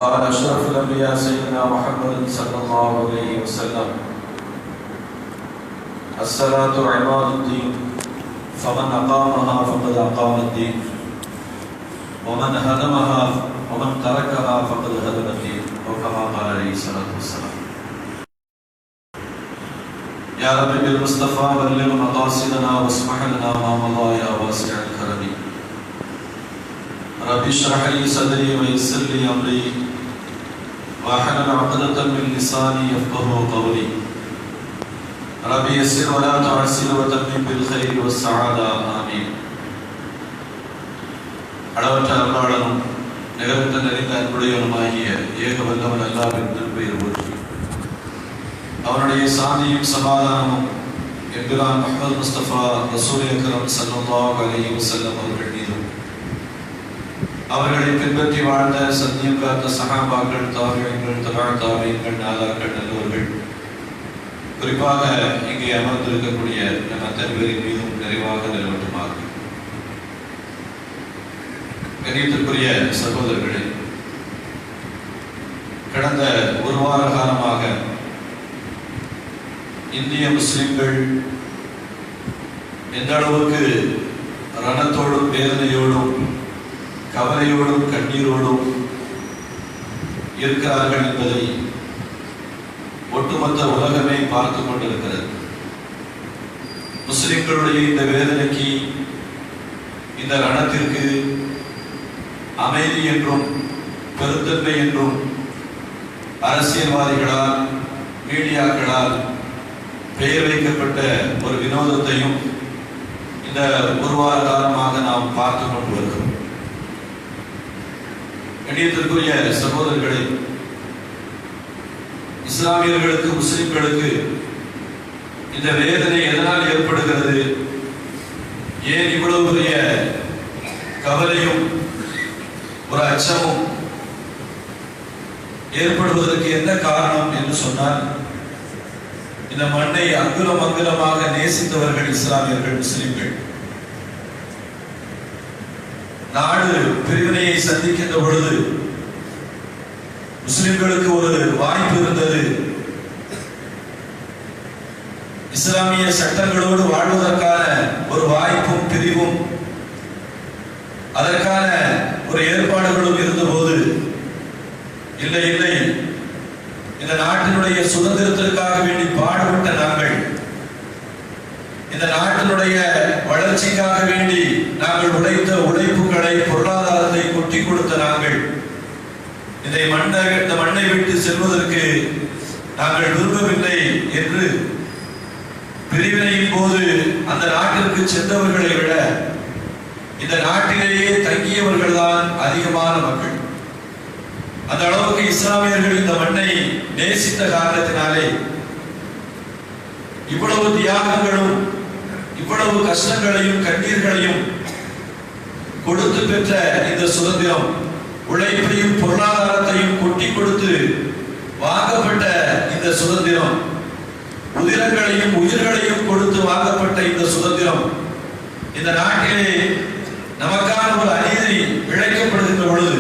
قال أشرف الأنبياء سيدنا محمد صلى الله عليه وسلم: الصلاة عماد الدين فمن أقامها فقد أقام الدين ومن هدمها ومن تركها فقد هدم الدين أو كما قال عليه الصلاة والسلام. يا رب بالمصطفى بلغ مقاصدنا واسمح لنا ما مضى يا واسع الكرم. رب اشرح لي صدري ويسر لي أمري واحلل عقدة من لساني يفقهوا قولي. رب يسر ولا تعسر وتمم بالخير والسعادة آمين. அளவற்ற அருளாளனும் நிகழ்த்த நிறைந்த அன்புடையவனுமாகிய ஏக வல்லவன் அல்லாஹ்வின் திருப்பெயர் போற்றி அவனுடைய சாந்தியும் சமாதானமும் என்கிறான் முஹம்மது முஸ்தபா ரசூல் அக்ரம் ஸல்லல்லாஹு அலைஹி வஸல்லம் அவர்கள் மீதும் அவர்களை பின்பற்றி வாழ்ந்த சத்தியம் காத்த சஹாபாக்கள், தாபிஈன்கள், தபஅ தாபிஈன்கள், நாதாக்கள், நல்லவர்கள், குறிப்பாக இங்கே அமர்ந்திருக்கக்கூடிய நம் அத்தனை பேரின் மீதும் நிறைவாக நிலவட்டுமாக. கண்ணியத்திற்குரிய சகோதரர்களே, கடந்த ஒரு வார காலமாக இந்திய முஸ்லிம்கள் எந்த அளவுக்கு ரணத்தோடும் வேதனையோடும் கவலையோடும் கண்ணீரோடும் இருக்கிறார்கள் என்பதை ஒட்டுமொத்த உலகமே பார்த்து கொண்டிருக்கிறது. முஸ்லிம்களுடைய இந்த வேதனைக்கு, இந்த ரணத்திற்கு அமைதி என்றும் பெருந்தன்மை என்றும் அரசியல்வாதிகளால், மீடியாக்களால் பெயர் வைக்கப்பட்ட ஒரு வினோதத்தையும் இந்த ஒரு வார காலமாக நாம் பார்த்து கொண்டு வருகிறோம். கண்ணியத்திற்குரிய சகோதரர்களே, இஸ்லாமியர்களுக்கு, முஸ்லிம்களுக்கு இந்த வேதனை எதனால் ஏற்படுகிறது? ஏன் இவ்வளவு பெரிய கவலையும் ஒரு அச்சமும் ஏற்படுவதற்கு என்ன காரணம் என்று சொன்னால், இந்த மண்ணை அங்குலம் அங்குலமாக நேசித்தவர்கள் இஸ்லாமியர்கள், முஸ்லிம்கள். நாடு பிரிவினையை சந்திக்கின்ற பொழுது முஸ்லிம்களுக்கு ஒரு வாய்ப்பு இருந்தது. இஸ்லாமிய சட்டங்களோடு வாழ்வதற்கான ஒரு வாய்ப்பும் பிரிவும் அதற்கான ஒரு ஏற்பாடுகளும் இருந்தபோது, இல்லை இல்லை, இந்த நாட்டினுடைய சுதந்திரத்திற்காக வேண்டி பாடுபட்ட நாங்கள், இந்த நாட்டினுடைய வளர்ச்சிக்காக வேண்டி நாங்கள் உழைத்த உழைப்புகளை, பொருளாதாரத்தை கொட்டி கொடுத்த நாங்கள், இந்த மண்ணை விட்டு செல்வதற்கு நாங்கள் விரும்பவில்லை என்று பிரிவினையின் போது அந்த நாட்டிற்கு சென்றவர்களை விட இந்த நாட்டிலேயே தங்கியவர்கள் தான் அதிகமான மக்கள். அந்த அளவுக்கு இஸ்லாமியர்கள் இந்த மண்ணை நேசித்த காரணத்தினாலே இவ்வளவு தியாகங்களும், இவ்வளவு கஷ்டங்களையும் கண்ணீர்களையும் கொடுத்து பெற்ற இந்த சுதந்திரம், உழைப்பையும் பொருளாதாரத்தையும் கொட்டி கொடுத்து வாங்கப்பட்ட இந்த சுதந்திரம், உதிரங்களையும் உயிர்களையும் கொடுத்து வாங்கப்பட்ட இந்த சுதந்திரம், இந்த நாட்டிலே நமக்கான ஒரு அநீதி இழைக்கப்படுகின்ற பொழுது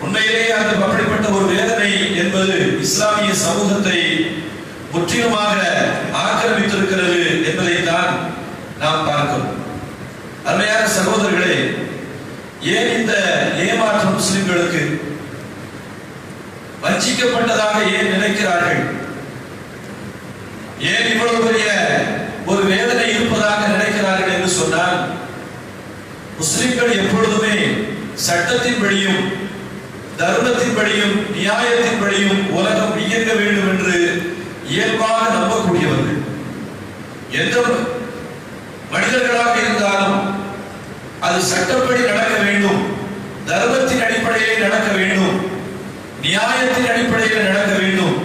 உண்மையிலேயே அந்த அப்படிப்பட்ட ஒரு வேதனை என்பது இஸ்லாமிய சமூகத்தை முற்றிலுமாக ஆக்கிரமித்திருக்கிறது என்பதைத்தான் நாம் பார்க்கிறோம். அருமையான சகோதரர்களே, ஏன் இந்த ஏமாற்றம்? முஸ்லிம்களுக்கு வஞ்சிக்கப்பட்டதாக ஏன் நினைக்கிறார்கள்? ஏன் இவ்வளவு பெரிய ஒரு வேதனை இருப்பதாக நினைக்கிறார்கள் என்று சொன்னால், முஸ்லிம்கள் எப்பொழுதுமே சட்டத்தின்படியும், தர்மத்தின்படியும், நியாயத்தின்படியும் உலகம் இயங்க வேண்டும் என்று இயல்பாக நம்பக்கூடியவர்கள். எந்த மனிதர்களாக இருந்தாலும் அது சட்டப்படி நடக்க வேண்டும், தர்மத்தின் அடிப்படையில் நடக்க வேண்டும், நியாயத்தின் அடிப்படையில் நடக்க வேண்டும்.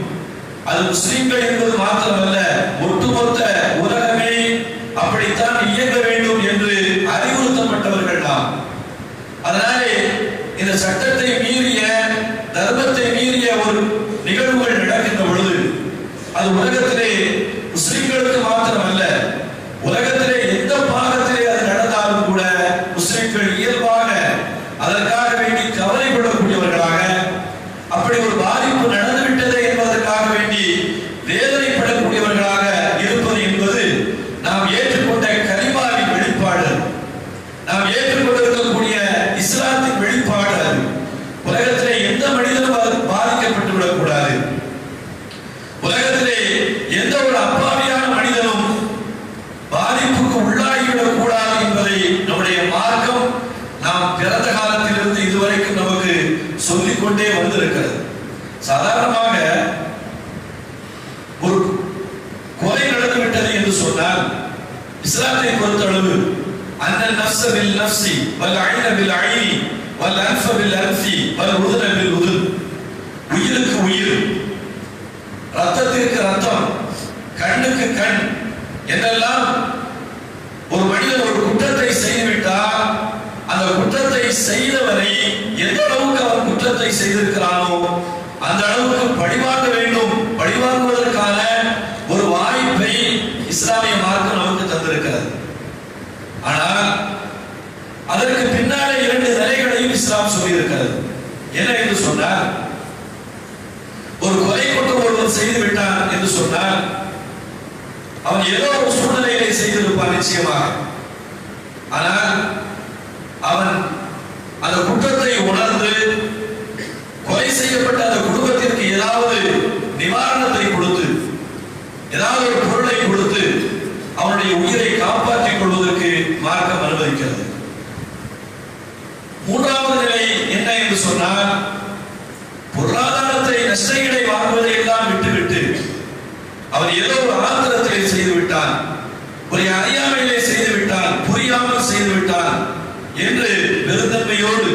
அது முஸ்லிம்கள் என்பது மாத்திரமல்ல, ஒட்டுமொத்த உலகமே அப்படித்தான் இயங்க வேண்டும் என்று அறிவுறுத்தப்பட்டவர்கள் தான். அதனாலே இந்த சட்டத்தை மீறிய, தர்மத்தை மீறிய ஒரு நிகழ்வுகள் நடக்கின்ற பொழுது அது உலகத்திலே முஸ்லிம்களுக்கு மாத்திரமல்ல, உலகத்திலே எந்த பாகத்திலே அது நடந்தாலும் கூட முஸ்லிம்கள் இயல்பாக அதற்காக வேண்டி கவலைப்படக்கூடியவர்களாக உலகத்திலே எந்த மனிதனும் பாதிக்கப்பட்டு விடக்கூடாது. உலகத்திலே எந்த ஒரு அப்பாவியான மனிதனும் பாதிப்புக்கு உள்ளாகிவிடக் கூடாது என்பதை நம்முடைய மார்க்கம் நாம் பிறந்த காலத்திலிருந்து இதுவரைக்கும் நமக்கு சொல்லிக்கொண்டே வந்திருக்கிறது. சாதாரணமாக ஒரு கொலை நடந்துவிட்டது என்று சொன்னால் இஸ்லாத்தை பொறுத்தளவு அன்னல் நஃப்ஸ பில் நஃப்ஸி வல் ஐன பில் ஐனி வல் அன்ஃப பில் அன்ஃபி வல் உதுன பில் உதுன், உயிருக்கு உயிர், ரத்தத்திற்கு ரத்தம், கண்ணுக்கு கண் என்றெல்லாம் ஒரு மனிதன் ஒரு குற்றத்தை செய்துவிட்டால் அந்த குற்றத்தை செய்தவரை எந்த அளவுக்கு அவன் குற்றத்தை செய்திருக்கிறானோ அந்த அளவுக்கு பழிவாங்க வேண்டும். பழிவாங்குவதற்கான ஒரு வாய்ப்பை இஸ்லாமிய மார்க்கம் நமக்கு தந்திருக்கிறது. ஆனால் அதற்கு பின்னாலே 2 நிலைகளையும் இஸ்லாம் சொல்லியிருக்கிறது. என்ன என்று சொன்னால், ஒரு கொலை குற்றம் ஒருவன் செய்து விட்டான் என்று சொன்னால் அவன் ஏதோ ஒரு சூழ்நிலையை செய்திருப்பான் நிச்சயமாக. ஆனால் அவன் அந்த குற்றத்தை உணர்ந்து கொலை செய்யப்பட்ட அந்த குடும்பத்திற்கு ஏதாவது நிவாரணத்தை கொடுத்து ஏதாவது ஒரு பொருளை கொடுத்து அவனுடைய உயிரை காப்பாற்றிக் கொள்வதற்கு மார்க்கம் அனுமதிக்கிறது. 3வது நிலை என்ன என்று சொன்னால், பொருளாதாரத்தை நஷ்டஈடை வாங்குவதை எல்லாம் விட்டுவிட்டு அவன் ஏதோ ஒரு ஆத்திரத்திலே செய்து விட்டான், ஒரு அறியாமையிலே செய்து விட்டான், புரியாமல் செய்து விட்டான் என்று பெருந்தன்மையோடு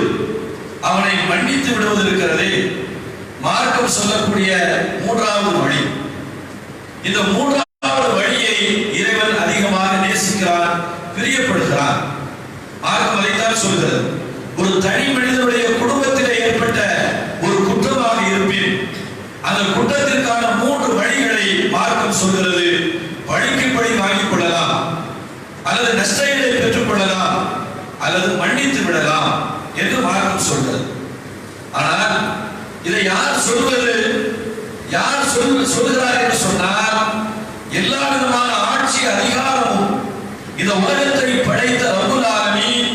அவனை மன்னித்து விடுவது இருக்கிறதே மார்க்கம் சொல்லக்கூடிய 3வது வழி. இந்த 3வது வழியை இறைவன் அதிகமாக நேசிக்கிறான், பிரியப்படுகிறான். மார்க்கம் அதைத்தான் சொல்கிறது. ஒரு தனி மனிதனுடைய குடும்பத்திலே ஏற்பட்ட ஒரு குற்றமாக இருப்பின் அந்த குற்றத்திற்கான 3 வழிகளை மார்க்கம் சொல்கிறது. பழிக்கு பழி வாங்கிக் கொள்ளலாம், அல்லது நஷ்டஈடை பெற்றுக் கொள்ளலாம், அல்லது மன்னித்து விடலாம் என்று மார்க்கம் சொல்கிறது. ஆனால் இதை யார் சொல்வது, யார் சொல்கிறார் என்று சொன்னால், எல்லா விதமான ஆட்சி அதிகாரமும் இந்த உலகத்தை படைத்த ரப்புல் ஆலமீன்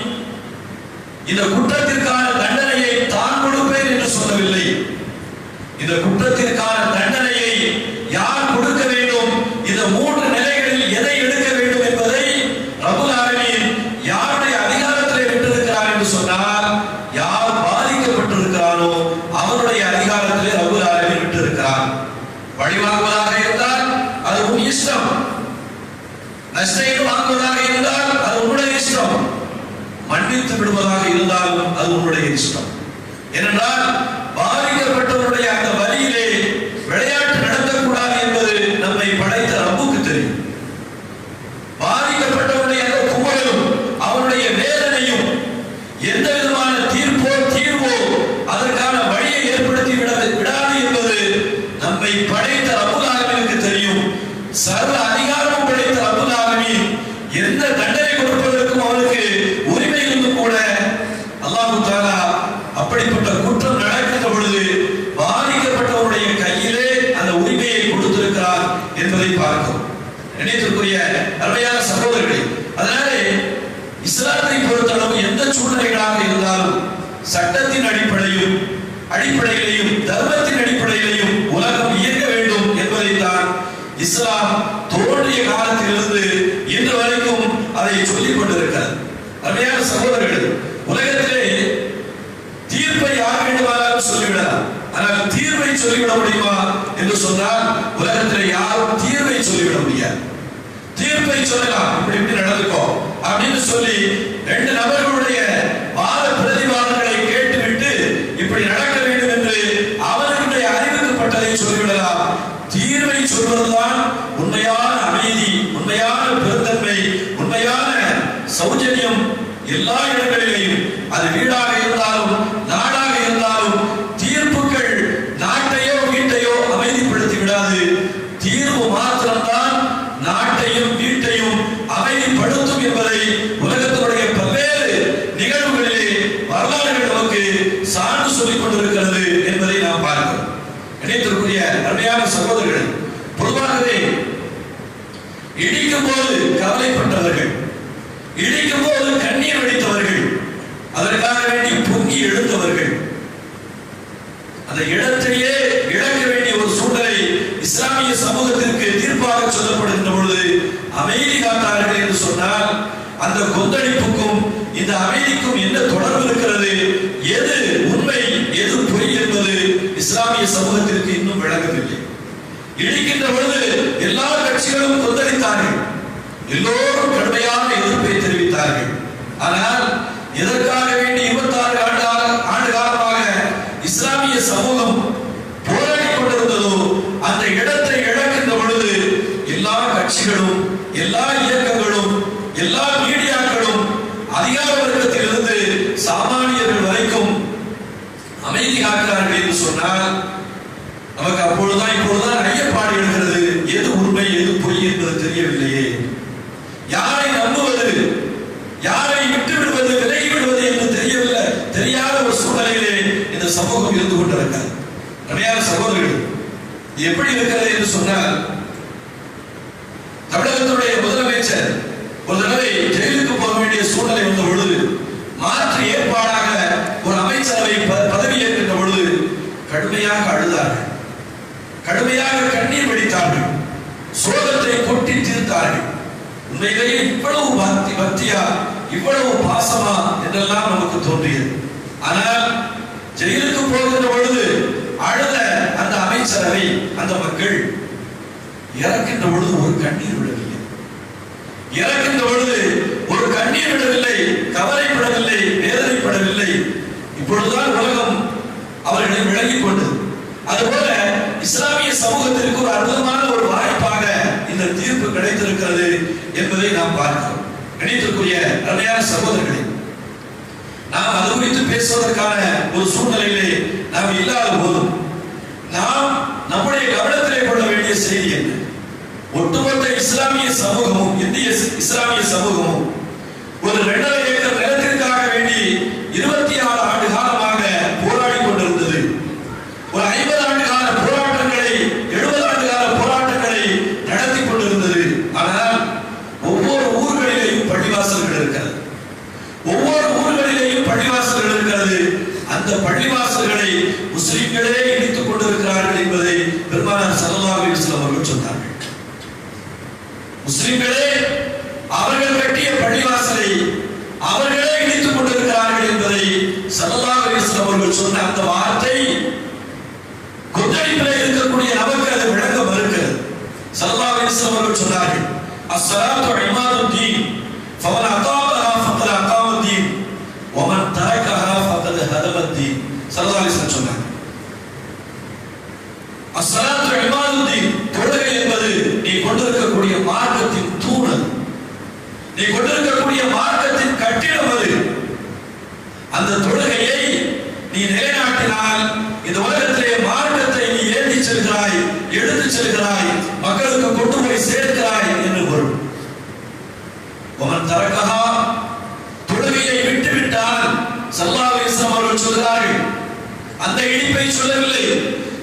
இந்த குற்றத்திற்கான தண்டனையை தான் கொடுப்பேன் என்று சொல்லவில்லை. இந்த குற்றத்திற்கான தண்டனையை யார் கொடுக்க வேண்டும், இந்த 3 நிலைகளில் எதை எடுக்க வேண்டும் என்பதை ரப்புல் ஆலமீன் யாருடைய அதிகாரத்திலே விட்டிருக்கிறார் என்று சொன்னால், யார் பாதிக்கப்பட்டிருக்கிறானோ அவருடைய அதிகாரத்திலே ரப்புல் ஆலமீன் விட்டிருக்கிறார். பழிவாங்குவதாக இருந்தால் அது உன் இஷ்டம், நஷ்டஈடு வாங்குவதாக இருந்தால் அது உன்னுடைய இஷ்டம், மன்னித்து விடுவதாக இருந்தாலும் அது உன்னுடைய இஷ்டம். ஏனென்றால் பாதிக்கப்பட்டவருடைய அந்த வழியிலே விளையாட்டு நடத்தக்கூடாது என்பது நம்மை படைத்த ரப்புக்கு தெரியும். பாதிக்கப்பட்டவருடைய அந்த குமரலும் அவனுடைய வேதனையும் எந்த விதமான தீர்வோ அதற்கான வழியை ஏற்படுத்தி விடாது என்பது நம்மை படைத்த ரப்புல் ஆலமீனுக்கு தெரியும். சர்வ அதிகாரம் படைத்த ரப்புல் ஆலமீன் எந்த தண்டனை கொடுப்பதற்கும் அவனுக்கு உரிமை இருந்தும் கூட அல்லாஹ் தஆலா அப்படிப்பட்ட குற்றம் நடக்கின்ற பொழுது பாதிக்கப்பட்டவருடைய கையிலே அந்த உரிமையை கொடுத்திருக்கிறார் என்பதை பார்க்கிறோம். நினைத்திற்குரிய அருமையான சகோதரர்களே, அதனாலே இஸ்லாத்தை பொறுத்தளவு எந்த சூழ்நிலைகளாக இருந்தாலும் சட்டத்தின் அடிப்படையிலையும் தர்மத்தின் அடிப்படையிலையும் உலகம் இயங்க வேண்டும் என்பதைத்தான் இஸ்லாம் தோன்றிய காலத்திலிருந்து இன்று வரைக்கும் அதை சொல்லிக் கொண்டிருக்கிறது. அருமையான சகோதரர்களே, உலகத்திலே தீர்ப்பை யார் வேண்டுமானாலும் சொல்லிவிடலாம். ஆனால் தீர்வை சொல்லிவிட முடியுமா என்று சொன்னால் உலகத்திலே யாரும் தீர்வை சொல்லிவிட முடியாது. தீர்ப்பை சொல்லலாம், இப்படி இப்படி நடந்துக்கோ அப்படின்னு சொல்லி 2 நபர்களுடைய வாத பிரதிவாதங்களை கேட்டுவிட்டு இப்படி நடக்க வேண்டும் என்று அவர்களுடைய அறிவுக்குப்பட்டதை சொல்லிவிடலாம். தீர்வை சொல்வதுதான் உண்மையான அமைதி, உண்மையான பெருந்தன்மை, உண்மையான சௌஜன்யம். எல்லா இடங்களிலேயும் அது வீடாக இருந்தாலும் நாடாக இருந்தாலும் தீர்ப்புகள் நாட்டையோ வீட்டையோ அமைதிப்படுத்தி விடாது. தீர்வு மாத்திரம்தான் நாட்டையும் வீட்டையும் அமைதிப்படுத்தும் என்பதை உலகத்தினுடைய பல்வேறு நிகழ்வுகளிலே வரலாறுகள் நமக்கு சான்று சொல்லிக் கொண்டிருக்கிறது என்பதை நாம் பார்க்கிறோம். இணைத்திற்குரிய அருமையான சகோதரர்கள், பொதுவாகவே இடிக்கும் போது கவலைப்பட்டவர்கள், இடிக்கும் போது கண்ணீர் வடித்தவர்கள், அதற்காக வேண்டி பொங்கி எழுந்தவர்கள், இடத்தையே இழக்க வேண்டிய ஒரு சூழ்நிலை இஸ்லாமிய சமூகத்திற்கு தீர்ப்பாக சொல்லப்படுகின்ற பொழுது அமைதி காத்தார்கள் என்று சொன்னால் அந்த கொந்தளிப்புக்கும் இந்த அமைதிக்கும் என்ன தொடர்பு இருக்கிறது, எது உண்மை எது பொய் என்பது இஸ்லாமிய சமூகத்திற்கு இன்னும் விளங்கவில்லை. இடிக்கின்ற பொழுது எல்லா கட்சிகளும் கொந்தளித்தார்கள், எல்லோரும் கடுமையான எதிர்ப்பை தெரிவித்தார்கள். ஆனால் எதற்காக வேண்டி 26 ஆண்டு காலமாக இஸ்லாமிய சமூகம் போராடி கொண்டிருந்ததோ அந்த இடத்தை இழக்கின்ற பொழுது எல்லா கட்சிகளும் எல்லா இயக்கங்களும் எல்லா மீடியாக்களும் அதிகார வர்க்கத்திலிருந்து சாமானியர்கள் வரைக்கும் அமைதி காக்கிறார்கள் என்று சொன்னால் நமக்கு இப்பொழுதுதான் ஐயப்பாடு எழுகிறது. எது உண்மை எது பொய் என்பது தெரியவில்லையே, யாரை நம்புவது யாரை விட்டு விடுவது விலகி விடுவது என்று தெரியவில்லை. தெரியாத ஒரு சூழ்நிலையிலே இந்த சமூகம் இருந்து கொண்டிருக்கிறது. நிறைய சகோதரர்கள் எப்படி இருக்கிறது என்று சொன்னால், தமிழகத்துடைய முதலமைச்சர் ஒரு தடவை ஜெயிலுக்கு போக வேண்டிய சூழ்நிலை வந்த பொழுது மாற்று ஏற்பாடாக ஒரு அமைச்சரவை பதவி ஏற்கின்ற பொழுது கடுமையாக அழுதார்கள், கடுமையாக கண்ணீர் வடித்தார்கள், சோகத்தை கொட்டி தீர்த்தார்கள். உண்மையிலேயே இவ்வளவு பக்தியா இவ்வளவு பாசமா என்றெல்லாம் நமக்கு தோன்றியது. ஆனால் ஜெயிலுக்கு போகின்ற பொழுது அழுத அந்த அமைச்சரவை அந்த மக்கள் இறக்கின்ற பொழுது ஒரு கண்ணீர் விடவில்லை, இறக்கின்ற பொழுது ஒரு கண்ணீர் விடவில்லை, கவலைப்படவில்லை, வேதனைப்படவில்லை. இப்பொழுதுதான் உலகம் அவர்களை விளங்கிக் கொண்டது. அதுபோல இஸ்லாமிய சமூகத்திற்கு ஒரு அற்புதமான ஒரு வாய்ப்பாக இந்த தீர்ப்பு கிடைத்திருக்கிறது என்பதை நாம் பார்க்கிறோம். கணித்திற்குரிய அருமையான சகோதரர்களே, நாம் அது குறித்து பேசுவதற்கான ஒரு சூழ்நிலையிலே நாம் இல்லாத போதும் நாம் நம்முடைய கவனத்திலே கொள்ள வேண்டிய செய்தி என்ன? ஒட்டுமொத்த இஸ்லாமிய சமூகமும் இந்திய இஸ்லாமிய சமூகமும் ஒரு 2.5 ஏக்கர் நிலத்திற்காக வேண்டி 26 ஆண்டு காலமாக போராடி கொண்டிருந்தது. ஒரு 50 ஆண்டு கால போராட்டங்களை 70 ஆண்டு கால போராட்டங்களை நடத்தி கொண்டிருந்தது. ஆனால் ஒவ்வொரு ஊர்களிலேயும் பள்ளிவாசல்கள் இருக்கிறது, ஒவ்வொரு ஊர்களிலேயும் பள்ளிவாசல்கள் இருக்கிறது. அந்த பள்ளிவாசல்களை முஸ்லிம்களே இடித்துக் கொண்டிருக்கிறார்கள் என்பதை பெருமானார் ஸல்லல்லாஹு அலைஹி வஸல்லம் அவர்கள் சொன்னார்கள். முஸ்லிம்களே அவர்கள் கட்டிய பள்ளிவாசலை அவர்களே இடித்துக் கொண்டிருக்கிறார்கள் என்பதை ஸல்லல்லாஹு அலைஹி வஸல்லம் அவர்கள் சொன்ன அந்த வார்த்தை கொந்தளிப்பில் இருக்கக்கூடிய நமக்கு அது விளங்க மறுக்கிறது. ஸல்லல்லாஹு அலைஹி வஸல்லம் அவர்கள் சொன்னார்கள், அஸ்ஸலாத்து இமாதுத்தீன் ஃபமன் அகாமஹா ஃபகத் அகாமத்தீன் வமன் தரகஹா ஃபகத் ஹதமத்தீன். ஸல்லல்லாஹு அலைஹி வஸல்லம் சொன்னார்கள், அஸ்ஸலாத்து இமாதுத்தீன், தொழுகை என்பது நீ கொண்டிருக்கக்கூடிய மார்க்கத்தின் தூண், நீ கொண்டிருக்கக்கூடிய மார்க்கத்தின் கட்டிடம் அது. அந்த தொழுகையை நீ நிலைநாட்டினால் இந்த உலகத்திலே மார்க்கத்தை நீ ஏந்தி செல்கிறாய், எடுத்து செல்கிறாய், மக்களுக்கு கொண்டு போய் சேர்க்கிறாய் என்று பொருள். அவன் தரகஹா, தொழுகையை விட்டுவிட்டால் ஸல்லல்லாஹு அலைஹி வஸல்லம் அவர்கள் சொல்கிறார்கள், அந்த இடிப்பை சொல்லவில்லை,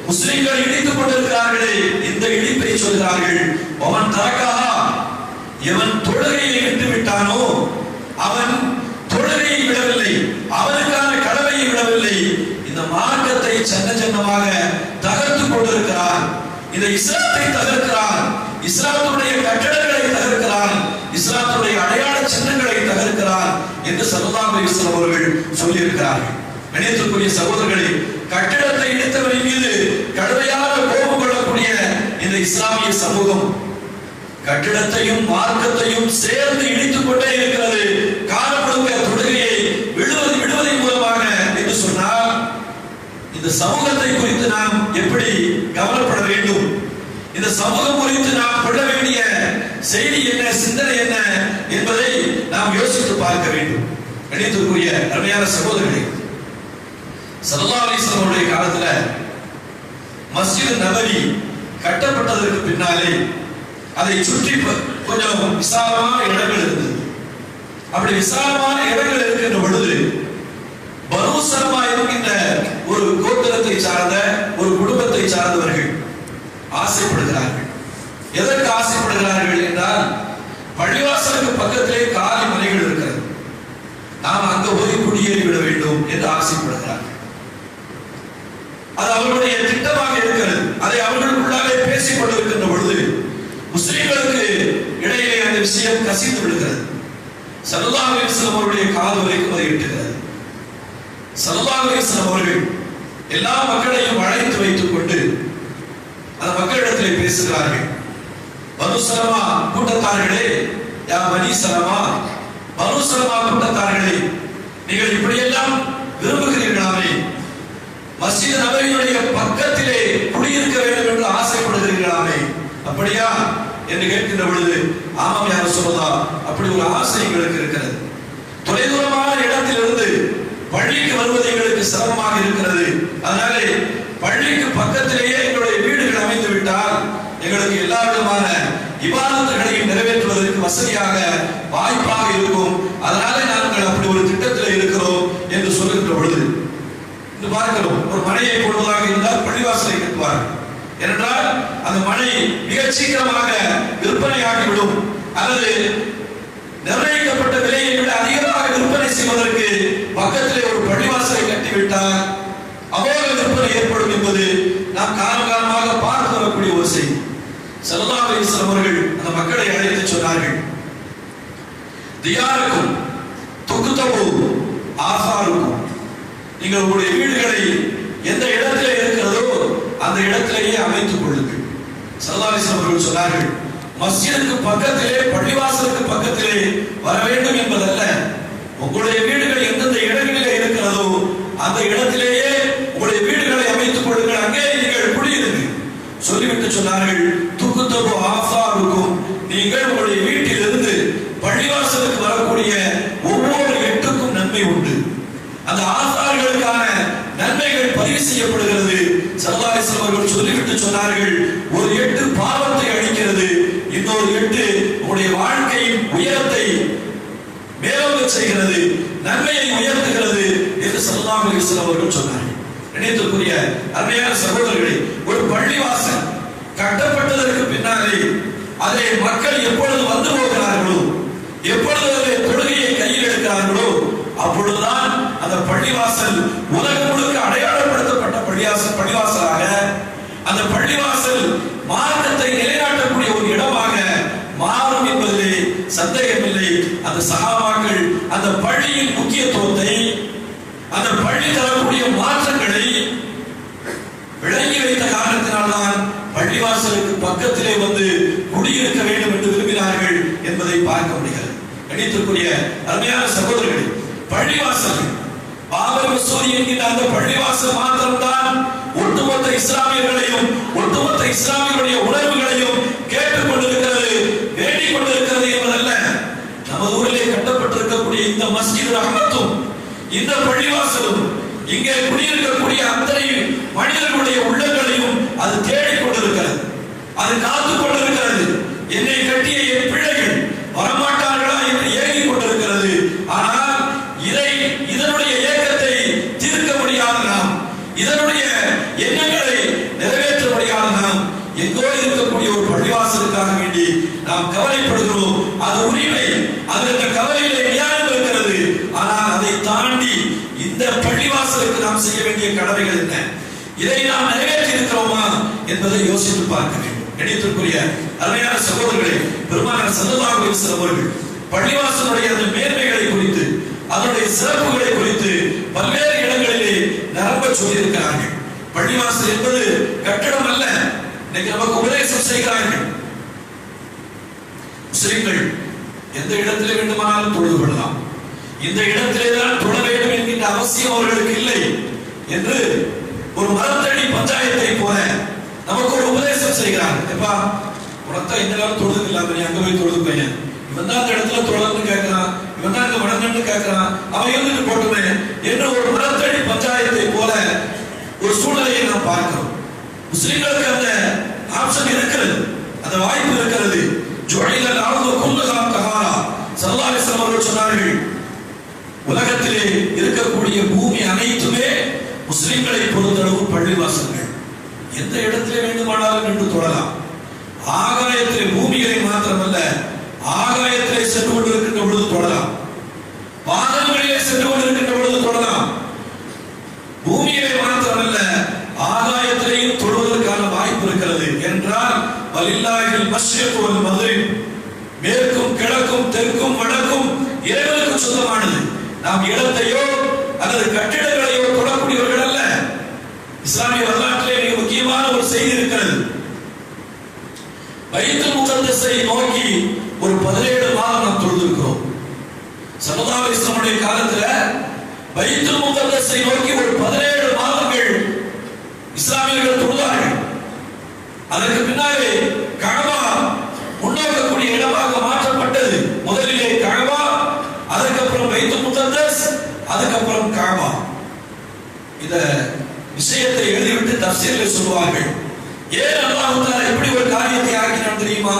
முஸ்லிம்கள் இடித்துக் கொண்டிருக்கிறார்களே இந்த இடிப்பை சொல்கிறார்கள். அவன் தரகஹா, எவன் தொழுகையை விட்டு விட்டானோ அவன் தொழுகையை விடவில்லை, அவனுக்கான கடமையை விடவில்லை, இந்த மார்க்கத்தை சின்ன சின்னமாக தகர்த்து கொண்டிருக்கிறான், இந்த இஸ்லாத்தை தகர்க்கிறான், இஸ்லாத்துடைய கட்டடங்களை தகர்க்கிறான், இஸ்லாத்துடைய அடையாள சின்னங்களை தகர்க்கிறான் என்று ஸல்லல்லாஹு அலைஹி வஸல்லம் அவர்கள் சொல்லியிருக்கிறார்கள். கணியத்திற்குரிய சகோதரர்களே, கட்டிடத்தை இடித்தவரின் மீது கடுமையாக கோபம் கொள்ளக்கூடிய இந்த இஸ்லாமிய சமூகம் கட்டிடத்தையும் மார்க்கத்தையும் சேர்ந்து இடித்துக் கொண்டே இருக்கிறது. காலமுழுக்க தொழுகையை விடுவதன் மூலமாக என்று சொன்னால் இந்த சமூகத்தை குறித்து நாம் எப்படி கவலைப்பட வேண்டும், இந்த சமூகம் குறித்து நாம் கொள்ள வேண்டிய செய்தி என்ன, சிந்தனை என்ன என்பதை நாம் யோசித்து பார்க்க வேண்டும். கணியத்திற்குரிய அருமையான சகோதரர்களே, ஸல்லல்லாஹு அலைஹி வஸல்லம் அவருடைய காலத்துல மஸ்ஜித் நபவி கட்டப்பட்டதற்கு பின்னாலே அதை சுற்றி கொஞ்சம் விசாலமான இடங்கள் இருந்தது. அப்படி விசாலமான இடங்கள் இருக்கின்ற பொழுது பனூ சலமா என்கின்ற ஒரு கோத்திரத்தை சார்ந்த ஒரு குடும்பத்தை சார்ந்தவர்கள் ஆசைப்படுகிறார்கள். எதற்கு ஆசைப்படுகிறார்கள் என்றால், பள்ளிவாசலுக்கு பக்கத்திலே காலி மலைகள் இருக்கிறது, நாம் அங்க போய் குடியேறி விட வேண்டும் என்று ஆசைப்படுகிறார்கள். அது அவர்களுடைய திட்டமாக இருக்கிறது. அதை அவர்களுக்குள்ளாலே பேசிக் கொண்டிருக்கின்ற பொழுது முஸ்லிம்களுக்கு இடையிலே அந்த விஷயம் கசிந்து விடுகிறது. ஸல்லல்லாஹு அலைஹி வஸல்லம் அவருடைய காது வரைக்கும் அதை எட்டுகிறது. ஸல்லல்லாஹு அலைஹி வஸல்லம் அவர்கள் எல்லா மக்களையும் அழைத்து வைத்துக் கொண்டு அந்த மக்களிடத்திலே பேசுகிறார்கள். பனு சலமா கூட்டத்தார்களே, யா பனி சலமா, பனு சலமா கூட்டத்தார்களே, நீங்கள் இப்படியெல்லாம் விரும்புகிறீர்களாமே, மஸ்ஜித் நபவியுடைய பக்கத்திலே குடியிருக்க வேண்டும் என்று ஆசைப்படுகிறீர்களாமே, அப்படியா என்று கேட்கின்ற பொழுது, ஆமாம் யா ரசூலுல்லாஹ், அப்படி ஒரு ஆசை எங்களுக்கு இருக்கிறது. தொலைதூரமான இடத்திலிருந்து பள்ளிக்கு வருவது எங்களுக்கு சிரமமாக இருக்கிறது. அதனாலே பள்ளிக்கு பக்கத்திலேயே எங்களுடைய வீடுகள் அமைந்து விட்டால் எங்களுக்கு எல்லா விதமான இபாதத்துகளையும் நிறைவேற்றுவதற்கு வசதியாக வாய்ப்பாக இருக்கும். அதனாலே நாங்கள் அப்படி ஒரு திட்டத்தில் இருக்கிறோம் என்று சொல்லுகின்ற பொழுது இன்று பார்க்கிறோம், ஒரு மனையை போடுவதாக இருந்தால் பள்ளிவாசலை கட்டுவார்கள். ஏனென்றால் அந்த மனை மிக சீக்கிரமாக விற்பனையாகிவிடும், அல்லது நிர்ணயிக்கப்பட்ட விலையை விட அதிகமாக விற்பனை செய்வதற்கு பக்கத்திலே ஒரு பள்ளிவாசலை கட்டிவிட்டால் அமோக விற்பனை ஏற்படும் என்பது நாம் காலகாலமாக பார்த்து வரக்கூடிய ஒரு செய்தி. ஸல்லல்லாஹு அலைஹி வஸல்லம் அவர்கள் அந்த மக்களை அழைத்து சொன்னார்கள், தியாருக்கும் துக்தபு ஆசாருக்கும், நீங்கள் உங்களுடைய வீடுகளை எந்த இடத்திலே இருக்கிறதோ அந்த இடத்திலேயே அமைத்துக் கொள்ளுங்கள். ஸல்லல்லாஹு அலைஹி வஸல்லம் அவர்கள் சொன்னார்கள், மஸ்ஜிதுக்கு பக்கத்திலே பள்ளிவாசலுக்கு பக்கத்திலே வர வேண்டும் என்பதல்ல, உங்களுடைய வீடுகள் எந்தெந்த இடங்களிலே இருக்கிறதோ அந்த இடத்திலேயே உங்களுடைய வீடுகளை அமைத்துக் கொள்ளுங்கள், அங்கே நீங்கள் குடியிருங்கள். சொல்லிவிட்டு சொன்னார்கள், துக்குத்தபு ஆசாருக்கும், நீங்கள் உங்களுடைய வீட்டிலிருந்து பள்ளிவாசலுக்கு வரக்கூடிய ஒவ்வொரு எட்டுக்கும் நன்மை உண்டு. அந்த ஆசார்களுக்கான நன்மைகள் பதிவு செய்யப்படுகிறது. ஸல்லல்லாஹு அலைஹி வஸல்லம் அவர்கள் சொல்லிவிட்டு சொன்னார்கள், ஒரு எட்டு பாவத்தை அழிக்கிறது, இன்னொரு எட்டு உங்களுடைய வாழ்க்கையின் உயரத்தை மேலோங்க செய்கிறது, நன்மையை உயர்த்துகிறது என்று ஸல்லல்லாஹு அலைஹி வஸல்லம் அவர்கள் சொன்னார்கள். நினைத்துக்குரிய அருமையான சகோதரர்களே, ஒரு பள்ளிவாசல் கட்டப்பட்டதற்கு பின்னாலே அதை மக்கள் எப்பொழுது வந்து போகிறார்களோ, எப்பொழுது அதை தொழுகையை கையில் எடுக்கிறார்களோ, அப்பொழுதுதான் அந்த பள்ளிவாசல் உலகம் முழுக்க அடையாளப்படுத்தப்பட்ட பள்ளிவாசலாக, அந்த பள்ளிவாசல் மார்க்கத்தை நிலைநாட்டக்கூடிய ஒரு இடமாக மாறும் என்பதிலே சந்தேகமில்லை. அந்த சஹாபாக்கள் அந்த பள்ளியின் முக்கியத்துவத்தை, அந்த பள்ளி தரக்கூடிய மாற்றங்களை விளங்கி வைத்த காரணத்தினால்தான் பள்ளிவாசலுக்கு பக்கத்திலே வந்து குடியிருக்க வேண்டும் என்று விரும்பினார்கள் என்பதை பார்க்க முடிகிறது. கணித்துக்குரிய அருமையான சகோதரர்களே, பள்ளிவாசல் பாபர் மசூதி என்கிற அந்த பள்ளிவாசல் மாத்திரம்தான் ஒட்டுமொத்த இஸ்லாமியர்களையும் ஒட்டுமொத்த இஸ்லாமியருடைய உணர்வுகளையும் கேட்டுக் கொண்டிருக்கிறது, வேண்டிக் கொண்டிருக்கிறது என்பதல்ல. நமது ஊரிலே கட்டப்பட்டிருக்கக்கூடிய இந்த மஸ்ஜித் ரஹ்மத்தும் இந்த பள்ளிவாசலும் இங்கே குடியிருக்கக்கூடிய அத்தனை மனிதர்களுடைய உள்ளங்களையும் அது தேடிக் கொண்டிருக்கிறது, அது காத்துக் கொண்டிருக்கிறது. என்னை கட்டிய என் பிள்ளைகள் வரமாட்டார்களா என்று ஏங்கிக் கொண்டிருக்கிறது. ஆனால் இதனுடைய ஏக்கத்தை தீர்க்க முடியாத நாம், இதனுடைய எண்ணங்களை நிறைவேற்ற முடியாத நாம் எங்கோ இருக்கக்கூடிய ஒரு பள்ளிவாசலுக்காக வேண்டி நாம் கவலைப்படுகிறோம். அது உரிமை, அது அந்த கவலையிலே நியாயம் இருக்கிறது. ஆனால் அதை தாண்டி இந்த பள்ளிவாசலுக்கு நாம் செய்ய வேண்டிய கடமைகள் என்ன, இதை நாம் நிறைவேற்றி இருக்கிறோமா என்பதை யோசித்து பார்க்க வேண்டும். கணியத்திற்குரிய அருமையான சகோதரர்களே, பெருமானார் ஸல்லல்லாஹு அலைஹி வஸல்லம் அவர்கள் பள்ளிவாசலுடைய அந்த மேன்மைகளை குறித்து, அதனுடைய சிறப்புகளை குறித்து பல்வேறு இடங்களிலே நிரம்ப சொல்லியிருக்கிறார்கள். பள்ளிவாசல் என்பது கட்டடம் அல்ல. இன்னைக்கு நமக்கு உபதேசம் செய்கிறார்கள், முஸ்லிம்கள் எந்த இடத்திலே வேண்டுமானாலும் தொழுது கொள்ளலாம், இந்த இடத்திலே தான் தொழ வேண்டும் என்கின்ற அவசியம் அவர்களுக்கு இல்லை என்று ஒரு மரத்தடி பஞ்சாயத்தை போல நமக்கு ஒரு உபதேசம் செய்கிறார்கள். எப்பா உனத்தான் இந்த காலம் தொழுது இல்லாம நீ அங்க போய் தொழுது பையன், இவன் தான் அந்த இடத்துல தொழன்னு கேட்கிறான், இவன் தான் இங்க வணங்கன்னு கேட்கிறான், அவன் இருந்துட்டு போட்டுமே என்று ஒரு மரத்தடி பஞ்சாயத்தை போல ஒரு சூழ்நிலையை நாம் பார்க்கிறோம். முஸ்லிம்களுக்கு அந்த ஆப்ஷன் இருக்கிறது, அந்த வாய்ப்பு இருக்கிறது. ஜுஅலில் அர்து குல்லுஹா தஹாரா, ஸல்லல்லாஹு அலைஹி வஸல்லம் அவர்கள் சொன்னார்கள், உலகத்திலே இருக்கக்கூடிய பூமி அனைத்துமே முஸ்லிம்களை பொறுத்தளவு பள்ளிவாசல்கள். எந்த இடத்திலே வேண்டுமானாலும் நின்று தொழலாம். ஆகாயத்திலே, பூமியிலே மாத்திரமல்ல, ஆகாயத்திலே சென்று கொண்டிருக்கின்ற பொழுது தொழலாம், வானங்களிலே சென்று கொண்டிருக்கின்ற பொழுது தொழலாம். பூமியிலே மாத்திரமல்ல, வலில்லாஹில் மஷ்ரிக் வல் மக்ரிப், மேற்கும் கிழக்கும் தெற்கும் வடக்கும் இறைவனுக்கு சொந்தமானது. நாம் இடத்தையோ அல்லது கட்டிடங்களையோ தொடக்கூடியவர்கள் அல்ல. இஸ்லாமிய வரலாற்றிலே மிக முக்கியமான ஒரு செய்தி இருக்கிறது. பைத்துல் முகத்தஸை நோக்கி ஒரு 17 மாதம் நாம் தொழுதிருக்கிறோம். ஸல்லல்லாஹு அலைஹி வஸல்லம் காலத்துல பைத்துல் முகத்தஸை நோக்கி ஒரு 17 மாதங்கள் இஸ்லாமியர்கள் தொழுதார்கள். அதற்கு பின்னாலே கஅபா முன்னோக்கக்கூடிய இடமாக மாற்றப்பட்டது. முதலிலே கஅபா, அதுக்கப்புறம் பைத்துல் முகத்தஸ், அதுக்கப்புறம் கஅபா. இந்த விஷயத்தை எழுதிவிட்டு தஃசீர்ல சொல்வார்கள். ஏன் அல்லாஹ் தஆலா இப்படி ஒரு காரியத்தை ஆக்கினான் தெரியுமா?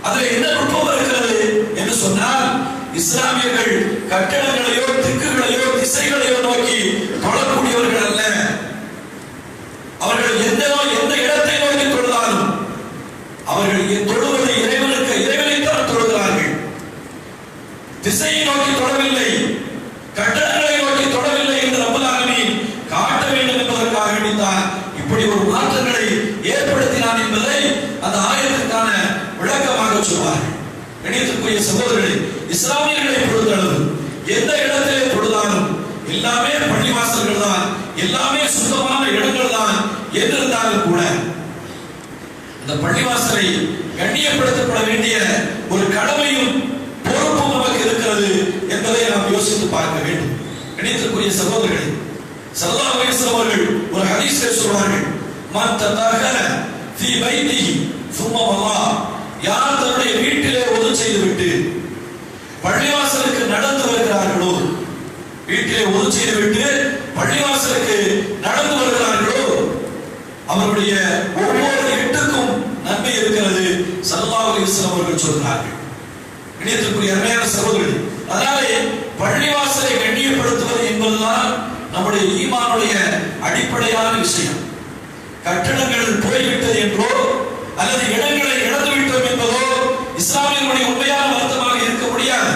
அதுல என்ன நுட்பம் இருக்கிறது என்று சொன்னால், இஸ்லாமியர்கள் கட்டடங்களையோ திக்குகளையோ திசைகளையோ நோக்கி தொழக்கூடியவர்கள் அல்ல. அவர்கள் எந்த இடத்தை நோக்கி தொழுதாலும் அவர்கள் தொழுவது இறைவனைத்தான் தொழுகிறார்கள். திசையை நோக்கி தொடவில்லை, கட்டடங்களை நோக்கி தொடவில்லை என்று ரப்பல் ஆலமீன் காட்ட வேண்டும் என்பதற்காக வேண்டித்தான் இப்படி ஒரு மாற்றங்களை ஏற்படுத்தினான் என்பதை அந்த ஆயத்திற்கான விளக்கமாக சொல்வார்கள். கணியத்திற்குரிய சகோதரர்களே, இஸ்லாமியர்களை பொறுத்தளவு எந்த இடத்திலே தொழுதாலும் எல்லாமே பள்ளிவாசல்கள் தான், எல்லாமே சுத்தமான இடங்கள் தான் என்றிருந்தாலும் கூட அந்த பள்ளிவாசலை கண்ணியப்படுத்தப்பட வேண்டிய ஒரு கடமையும் பொறுப்பும் நமக்கு இருக்கிறது என்பதை நாம் யோசித்து பார்க்க வேண்டும். கணியத்திற்குரிய சகோதரர்களே, ஸல்லல்லாஹு அலைஹி வஸல்லம் அவர்கள் ஒரு ஹதீஸில் சொல்வார்கள், மன் ததஹல ஃபீ பைத்திஹி ثم வல்லா, யார் தன்னுடைய வீட்டிலே ஒது செய்துவிட்டு பள்ளிவாசலுக்கு நடந்து வருகிறார்களோ, வீட்டிலே ஒது செய்துவிட்டு பள்ளிவாசலுக்கு நடந்து வருகிறார்களோ, அவருடைய ஒவ்வொரு எட்டுக்கும் நன்மை இருக்கிறது ஸல்லல்லாஹு அலைஹி வஸல்லம் அவர்கள் சொல்கிறார்கள். கண்ணியத்திற்குரிய அருமையான சகோதரர்களே, அதனாலே பள்ளிவாசலை கண்ணியப்படுத்துவது என்பதுதான் நம்முடைய ஈமானுடைய அடிப்படையான விஷயம். கட்டடங்கள் போய்விட்டது என்றோ அல்லது இடங்களை இழந்துவிட்டோம் என்பதோ இஸ்லாமியர்களுடைய உண்மையான வருத்தமாக இருக்க முடியாது.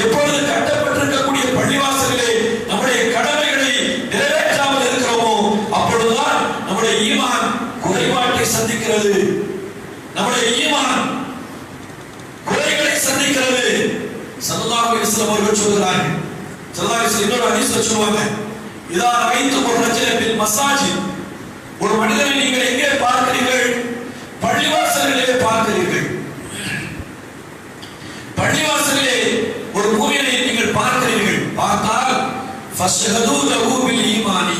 எப்பொழுது கட்டப்பட்டிருக்கக்கூடிய பள்ளிவாசலிலே நம்முடைய கடமைகளை நிறைவேற்றாமல் இருக்கிறோமோ அப்பொழுதுதான் நம்முடைய ஈமான் குறைபாட்டை சந்திக்கிறது, நம்முடைய ஈமான் குறைகளை சந்திக்கிறது. ஸல்லல்லாஹு அலைஹி வஸல்லம் அவர்கள் சொல்கிறார்கள், ஸல்லல்லாஹு அலைஹி வஸல்லம் இன்னொரு ஹதீஸ்ல சொல்வாங்க, இதா ரஐதும் ரஜுலன் பில் மஸாஜித், ஒரு மனிதனை நீங்கள் எங்கே பார்க்கிறீர்கள்? பள்ளிவாசலிலே பார்க்கிறீர்கள். பள்ளிவாசலிலே ஒரு மூமினை நீங்கள் பார்க்கிறீர்கள், பார்த்தால் ஃபஷ்ஹது லஹு பில் ஈமானி,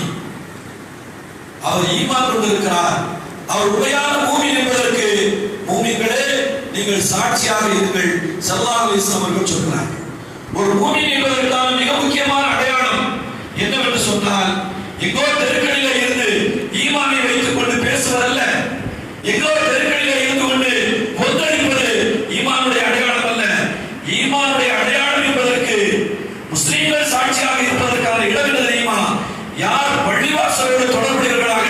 அவர் ஈமான் கொண்டிருக்கிறார், அவர் உண்மையான மூமின் என்பதற்கு மூமின்களே நீங்கள் சாட்சியாக இருங்கள் ஸல்லல்லாஹு அலைஹி வஸல்லம் அவர்கள் சொல்கிறார்கள். ஒரு மூமின் என்பதற்கான மிக முக்கியமான அடையாளம் என்னவென்று சொன்னால், எங்கோ தெருக்களிலே இருந்து ஈமானை வைத்துக் கொண்டு பேசுவதல்ல, எங்கோ தெருக்களிலே இருந்து கொண்டு கொந்தளிப்பது ஈமானுடைய அடையாளம் அல்ல. ஈமானுடைய அடையாளம் என்பதற்கு முஸ்லிம்கள் சாட்சியாக இருப்பதற்கான இடம் என்ன தெரியுமா? யார் பள்ளிவாசலோடு தொடர்புடையவர்களாக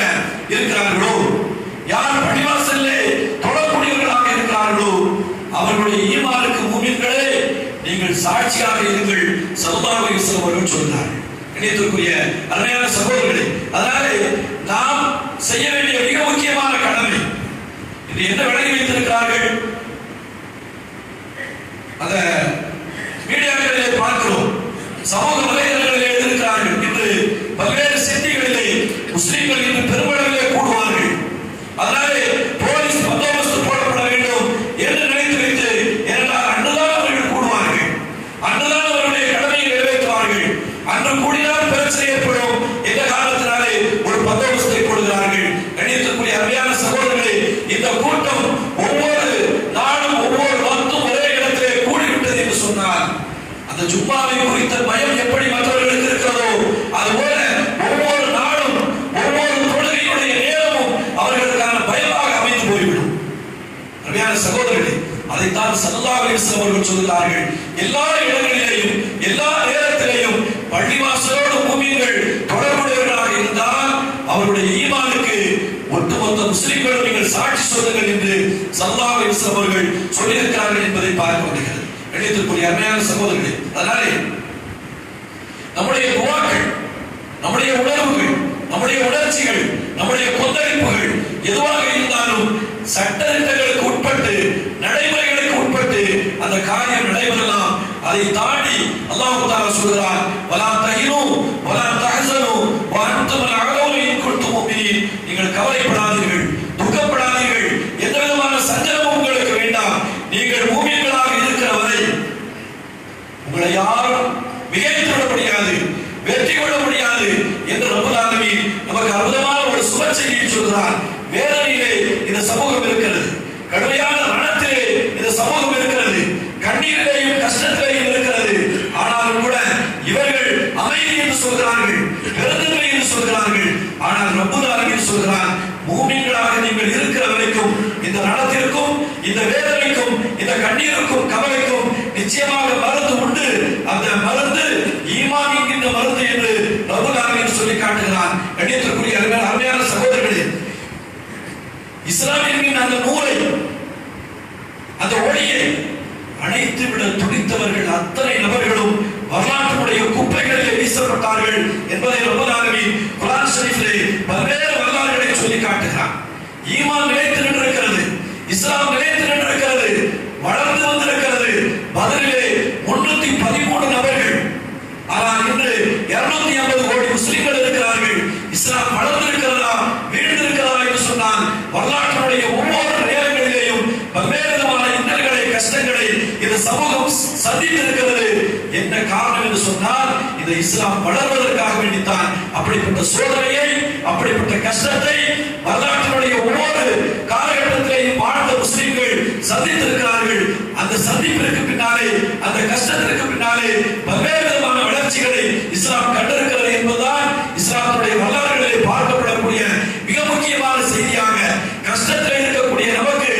இருக்கிறார்களோ, யார் பள்ளிவாசலிலே தொடர்புடையவர்களாக இருக்கிறார்களோ அவர்களுடைய ஈமானுக்கு மூமின்களே நீங்கள் சாட்சியாக இருங்கள் ஸல்லல்லாஹு அலைஹி வஸல்லம் அவர்கள் சொல்கிறார்கள். கண்ணியத்திற்குரிய அருமையான சகோதரர்களே, அதனாலே நாம் செய்ய வேண்டிய மிக முக்கியமான கடமை இது என்ன விளங்கி வைத்திருக்கிறார்கள்? அந்த மீடியாக்களிலே பார்க்கிறோம், சமூக வலைதளங்களிலே எழுதியிருக்கிறார்கள், இன்று பல்வேறு சிட்டிகளிலே முஸ்லிம்கள் இன்று பெருமளவிலே கூடுவார்கள், அதனாலே போலீஸ் பந்தோபஸ்து போடப்பட வேண்டும் என்று நினைத்து வைத்து ஏனென்றால் அன்றுதான் அவர்கள் கூடுவார்கள், அன்றுதான் அவருடைய கடமையை நிறைவேற்றுவார்கள், அன்று கூடினால் பிரச்சனை ஏற்படும் என்ற காரணத்தினாலே ஒரு பந்தோபஸ்தை போடுகிறார்கள். கண்ணியத்திற்குரிய அருமையான சகோதரர்களே, இந்த கூட்டம் ஒவ்வொரு நாளும் ஒவ்வொரு வக்தும் ஒரே இடத்திலே கூடிவிட்டது என்று சொன்னால் அந்த ஜும்மாவை குறித்த பயம் எப்படி மற்றவர்களுக்கு இருக்கிறதோ அதுபோல ஒவ்வொரு நாளும் ஒவ்வொரு தொழுகையுடைய நேரமும் அவர்களுக்கான பயமாக அமைந்து போய்விடும். அருமையான சகோதரர்களே, அதைத்தான் ஸல்லல்லாஹு அலைஹி வஸல்லம் அவர்கள் சொல்கிறார்கள், எல்லா இடங்களிலேயும் எல்லா நேரத்திலேயும் பள்ளிவாசலோடு மூமின்கள் தொடர்புடையவர்களாக இருந்தால் அவருடைய ஈமானுக்கு ஒட்டுமொத்த முஸ்லிம்களும் நீங்கள் சாட்சி சொல்லுங்கள் என்று ஸல்லல்லாஹு அலைஹி வஸல்லம் அவர்கள் சொல்லியிருக்கிறார்கள் என்பதை பார்க்க முடிகிறது. கண்ணியத்திற்குரிய அருமையான சகோதரர்களே, அதனாலே நம்முடைய துஆக்கள், நம்முடைய உணர்வுகள், நம்முடைய உணர்ச்சிகள், நம்முடைய கொந்தளிப்புகள் எதுவாக இருந்தாலும் சட்டதிட்டங்களுக்கு உட்பட்டு, நடைமுறைகளுக்கு உட்பட்டு அந்த காரியம் நடைபெறலாம். அதை தாண்டி அல்லாஹ் தஆலா சொல்கிறார், வலா தஹினு வலா தஹஸனு வ அன்தும் அலௌன இன் குன்தும் முஃமினீன். நீங்கள் கவலைப்படாதீர்கள், துக்கப்படாதீர்கள், எந்த விதமான சஞ்சலமும் உங்களுக்கு வேண்டாம். நீங்கள் மூமின்களாக இருக்கிற வரை உங்களை யாரும் மிகைத்து விட முடியாது, வெற்றி கொள்ள முடியாது என்று ரப்பல் ஆலமீன் நமக்கு அற்புதமான ஒரு சுப செய்தியை சொல்கிறார். வேதனையிலே இந்த சமூகம் இருக்கிறது, கடுமையான ரணத்திலே இந்த சமூகம் இருக்கிறது, கண்ணீரிலேயும் கஷ்டத்திலேயும் இருக்கிறது. ஆனாலும் கூட இவர்கள் அமைதி என்று சொல்கிறார்கள், பெருந்தன்மை என்று சொல்கிறார்கள். ஆனால் ரப்பல் ஆலமீன் சொல்கிறார், மூமின்களாக நீங்கள் இருக்கிற வரைக்கும் இந்த ரணத்திற்கும், இந்த வேதனைக்கும், இந்த கண்ணீருக்கும், கவலைக்கும் நிச்சயமாக மருந்து உண்டு. அந்த மருந்து ஈமான் என்கின்ற மருந்து என்று ரப்பல் ஆலமீன் சொல்லி காட்டுகிறார். கண்ணியத்திற்குரிய அருமையான சகோதரர்களே, இஸ்லாம் என்கின்ற அந்த நூலை, அந்த ஒளியை அணைத்து விட துடித்தவர்கள் அத்தனை நபர்களும் வரலாற்றுடைய குப்பைகளிலே வீசப்பட்டார்கள் என்பதை ரப்பல் ஆலமீன் குர்ஆன் ஷரீஃபிலே பல்வேறு வரலாறுகளை சொல்லி காட்டுகிறார். ஈமான் நிலைத்து நின்றிருக்கிறது, இஸ்லாம் நிலைத்து நின்றிருக்கிறது, வளர்ந்து வந்திருக்கிறது. பதிலே 313 நபர்கள், ஆனால் இன்று 250 கோடி முஸ்லிம்கள் இருக்கிறார்கள். இஸ்லாம் வளர்ந்திருக்கிறதா வீழ்ந்திருக்கிறதா என்று சொன்னால் வரலாற்றுடைய ஒவ்வொரு நேரங்களிலேயும் பல்வேறு விதமான இன்னல்களை, கஷ்டங்களை இந்த சமூகம் சந்தித்திருக்கிறது. என்ன காரணம் என்று சொன்னால் இந்த இஸ்லாம் வளர்வதற்காக வேண்டித்தான் அப்படிப்பட்ட சோதனையை, அப்படிப்பட்ட கஷ்டத்தை வரலாற்றுடைய ஒவ்வொரு காலகட்டத்திலேயும் வாழ்ந்த முஸ்லிம்கள் சந்தித்திருக்கிறார்கள். அந்த சந்திப்பிற்கு பின்னாலே, அந்த கஷ்டத்திற்கு பின்னாலே பல்வேறு விதமான வளர்ச்சிகளை இஸ்லாம் கண்டிருக்கிறது என்பதுதான் இஸ்லாமுடைய வரலாறுகளிலே பார்க்கப்படக்கூடிய மிக முக்கியமான செய்தியாக, கஷ்டத்தில் இருக்கக்கூடிய நமக்கு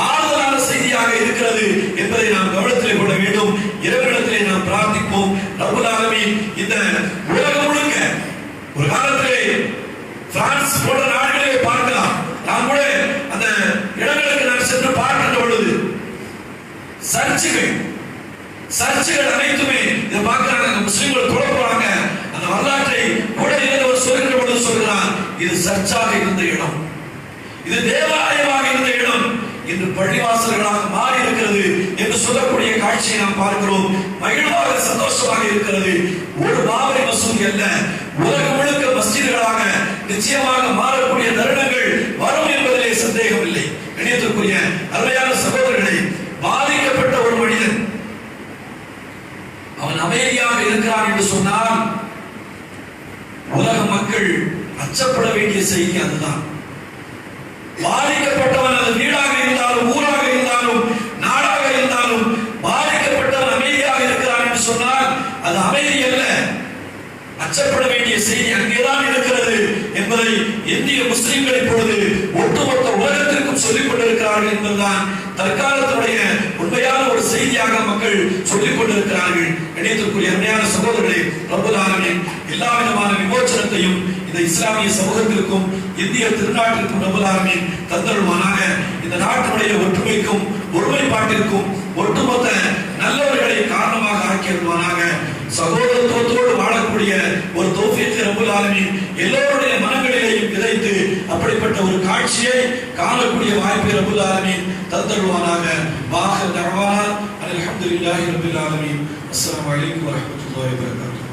ஆறுதலான செய்தியாக இருக்கிறது என்பதை நாம் கவனத்திலே கொள்ள வேண்டும். இறைவனிடத்திலே நாம் பிரார்த்திப்போம். ரப்பல் ஆலமீன் இந்த உலகம் முழுக்க, ஒரு காலத்திலே பிரான்ஸ் போன்ற நாடுகளிலே பார்க்கலாம், நான் கூட அந்த இடங்களுக்கு நான் சென்று பார்க்கின்ற பொழுது சர்ச்சுகள் அனைத்துமே இதை பார்க்கிறாங்க. முஸ்லிம்கள் தொழ போறாங்க. அந்த வரலாற்றை கூட இருந்தவர் சொல்கின்ற பொழுது சொல்கிறார், இது சர்ச்சாக இருந்த இடம், இது தேவாலயமாக இருந்த இடம், இன்று பள்ளிவாசல்களாக மாறி இருக்கிறது என்று சொல்லக்கூடிய காட்சியை நாம் பார்க்கிறோம். மகிழ்வாக, சந்தோஷமாக இருக்கிறது. ஒரு பாபரி மசூதி அல்ல, உலகம் முழுக்க மஸ்ஜிதுகளாக நிச்சயமாக மாறக்கூடிய தருணங்கள் வரும் என்பதிலே சந்தேகம் இல்லை. கண்ணியத்திற்குரிய அருமையான சகோதரர்களை, பாதிக்கப்பட்ட ஒரு மனிதன் அவன் அமைதியாக இருக்கிறான் என்று சொன்னால் உலக மக்கள் அச்சப்பட வேண்டிய செய்தி அதுதான். பாதிக்கப்பட்டவன் அது வீடாக இருந்தாலும், ஊராக இருந்தாலும், நாடாக இருந்தாலும், பாதிக்கப்பட்டவன் அமைதியாக இருக்கிறான் என்று சொன்னால் அது அமைதி அல்ல, அச்சப்பட வேண்டிய செய்தி அங்கேதான் இருக்கிறது என்பதை இந்திய முஸ்லிம்கள் இப்பொழுது ஒட்டுமொத்த உலகத்திற்கும் சொல்லிக் கொண்டிருக்கிறார்கள் என்பதுதான் தற்காலத்துடைய உண்மையான ஒரு செய்தியாக மக்கள் சொல்லிக் கொண்டிருக்கிறார்கள். கண்ணியத்திற்குரிய அருமையான சகோதரர்களே, ரப்பல் ஆலமீன் எல்லா விதமான விமோசனத்தையும் இந்த இஸ்லாமிய சமூகத்திற்கும், இந்திய திருநாட்டிற்கும் ரப்பல் ஆலமீன் தந்தருள்வானாக. இந்த நாட்டினுடைய ஒற்றுமைக்கும், ஒருமைப்பாட்டிற்கும், ஒட்டுமொத்த நல்லவர்களை காரணமாக ஆக்கியிருவானாக. சகோதரத்துவத்தோடு வாழக்கூடிய ஒரு தௌஃபீக் ரப்பல் ஆலமீன் எல்லோருடைய மனங்களிலேயும் விதைத்து அப்படிப்பட்ட ஒரு காட்சியை காணக்கூடிய வாய்ப்பை ரப்பல் ஆலமீன் தந்தருள்வானாக. வாஹிர் தஅவானா அல்ஹம்துலில்லாஹி ரப்பில் ஆலமீன். அஸ்ஸலாமு அலைக்கும் வரஹ்மத்துல்லாஹி வபரகாத்துஹு.